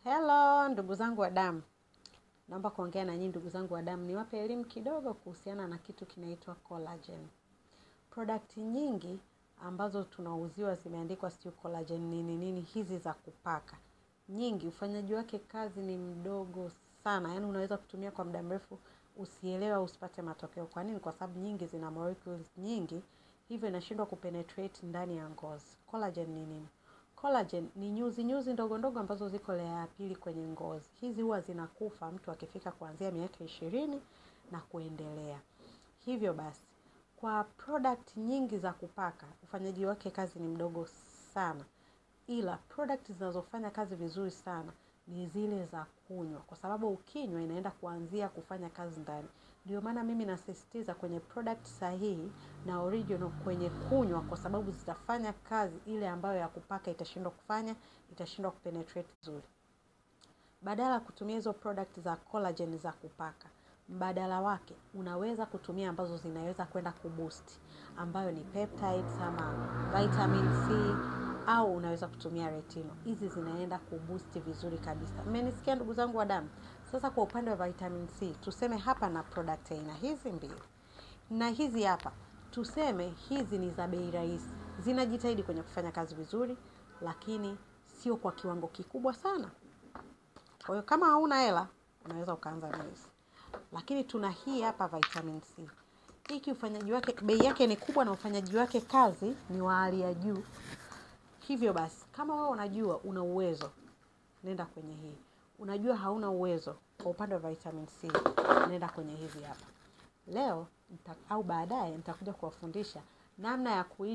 Hello ndugu zangu wa damu. Naomba kuongea na nyinyi ndugu zangu wa damu. Niwape elimu kidogo kuhusiana na kitu kinaitwa collagen. Product nyingi ambazo tunauziwa zimeandikwa sio collagen nini hizi za kupaka. Nyingi ufanyaji wake kazi ni mdogo sana. Yaani unaweza kutumia kwa muda mrefu usielewa usipate matokeo. Kwa nini? Kwa sababu nyingi zina molecules nyingi, hivyo inashindwa kupenetrate ndani ya ngozi. Collagen ni nini? Collagen ni nyuzi ndogo ndogo ambazo ziko layer ya pili kwenye ngozi. Hizi huwa zinakufa mtu akifika kuanzia miaka 20 na kuendelea. Hivyo basi, kwa product nyingi za kupaka, ufanyaji wake kazi ni mdogo sana. Ila product zinazofanya kazi vizuri sana ni zile za kunywa, kwa sababu ukinywa inaenda kuanzia kufanya kazi ndani. Ndio maana mimi nasisitiza kwenye product sahihi na original kwenye kunywa, kwa sababu zitafanya kazi ile ambayo ya kupaka itashindwa kufanya, itashindwa kupenetrate vizuri. Badala kutumia hizo product za collagen za kupaka, mbadala wake unaweza kutumia ambazo zinaweza kwenda kuboost, ambayo ni peptides ama vitamin C, au unaweza kutumia retinol. Hizi zinaenda kuboost vizuri kabisa. Mmenisikia ndugu zangu wa damu? Sasa kwa upande wa vitamin C, tuseme hapa na product aina hizi mbili. Na hizi hapa, tuseme hizi ni za bei rahisi. Zinajitahidi kwenye kufanya kazi vizuri, lakini sio kwa kiwango kikubwa sana. Kwa hiyo kama hauna hela, unaweza ukaanza na hizi. Lakini tuna hii hapa vitamin C. Hiki ufanyaji wake, bei yake ni kubwa na ufanyaji wake kazi ni wa hali ya juu. Hivyo basi, kama wewe unajua una uwezo, nenda kwenye hii. Unajua hauna uwezo kwa upande wa vitamin C, nenda kwenye hizi hapa. Leo au baadaye nitakuja kuwafundisha namna ya